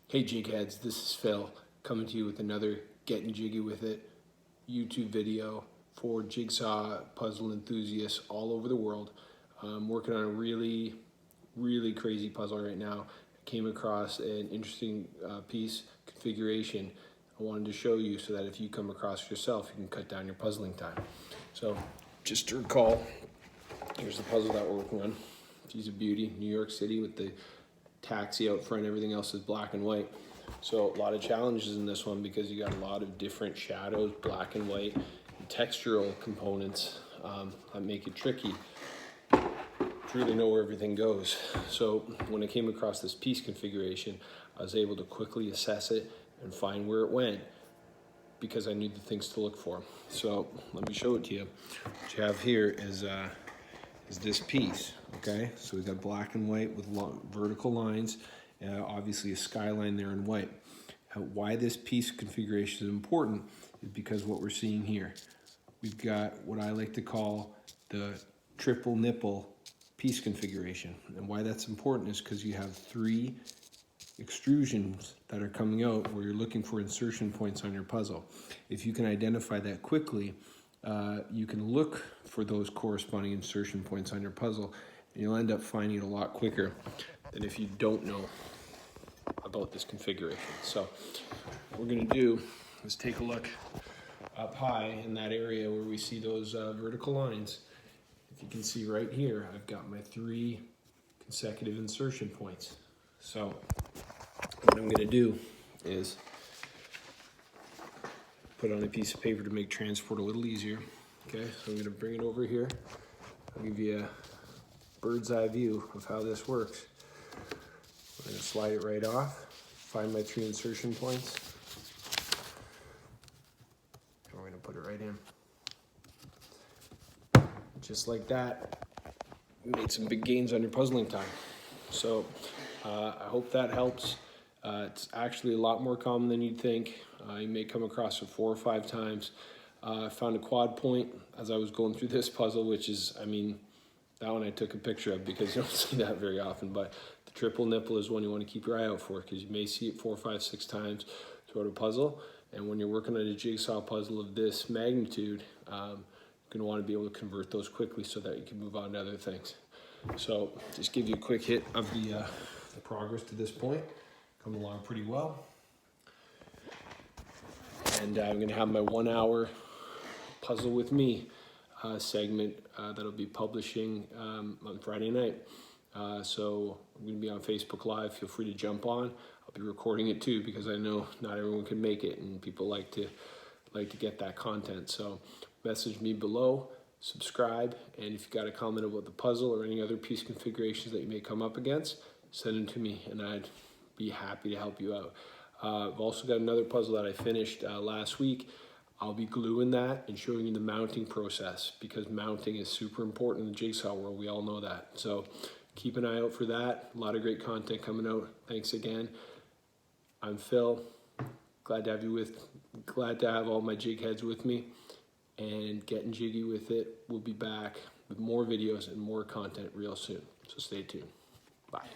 Hey Jig Heads, this is Phil coming to you with another Getting Jiggy With It YouTube video for jigsaw puzzle enthusiasts all over the world. I'm working on a really crazy puzzle right now. I came across an interesting piece configuration I wanted to show you so that if you come across it yourself, you can cut down your puzzling time. So just to recall, here's the puzzle that we're working on. She's a beauty, New York City with the taxi out front, everything else is black and white. So a lot of challenges in this one because you got a lot of different shadows, black and white, and textural components that make it tricky to really know where everything goes. So when I came across this piece configuration, I was able to quickly assess it and find where it went because I knew the things to look for. So let me show it to you. What you have here is this piece, okay? So we've got black and white with vertical lines, obviously a skyline there in white. Why this piece configuration is important is because what we're seeing here, we've got what I like to call the triple nipple piece configuration. And why that's important is because you have 3 extrusions that are coming out where you're looking for insertion points on your puzzle. If you can identify that quickly, you can look for those corresponding insertion points on your puzzle, and you'll end up finding it a lot quicker than if you don't know about this configuration. So what we're going to do is take a look up high in that area where we see those vertical lines. If you can see right here, I've got my 3 consecutive insertion points. So what I'm going to do is put on a piece of paper to make transport a little easier. Okay, so I'm going to bring it over here. I'll give you a bird's eye view of how this works. I'm going to slide it right off, find my 3 insertion points, and we're going to put it right in. Just like that, you made some big gains on your puzzling time. So I hope that helps. It's actually a lot more common than you'd think. You may come across it 4 or 5 times. I found a quad point as I was going through this puzzle, which is, I mean, that one I took a picture of because you don't see that very often, but the triple nipple is one you want to keep your eye out for because you may see it 4, 5, 6 times throughout a puzzle. And when you're working on a jigsaw puzzle of this magnitude, you're going to want to be able to convert those quickly so that you can move on to other things. So just give you a quick hit of the progress to this point. Coming along pretty well. And I'm going to have my 1-hour puzzle with me segment that'll be publishing on Friday night. So I'm going to be on Facebook Live. Feel free to jump on. I'll be recording it too because I know not everyone can make it and people like to get that content. So message me below, subscribe, and if you've got a comment about the puzzle or any other piece configurations that you may come up against, send them to me and I'd be happy to help you out. I've also got another puzzle that I finished last week. I'll be gluing that and showing you the mounting process because mounting is super important in the jigsaw world. We all know that. So keep an eye out for that. A lot of great content coming out. Thanks again. I'm Phil. Glad to have all my jig heads with me and getting jiggy with it. We'll be back with more videos and more content real soon. So stay tuned. Bye.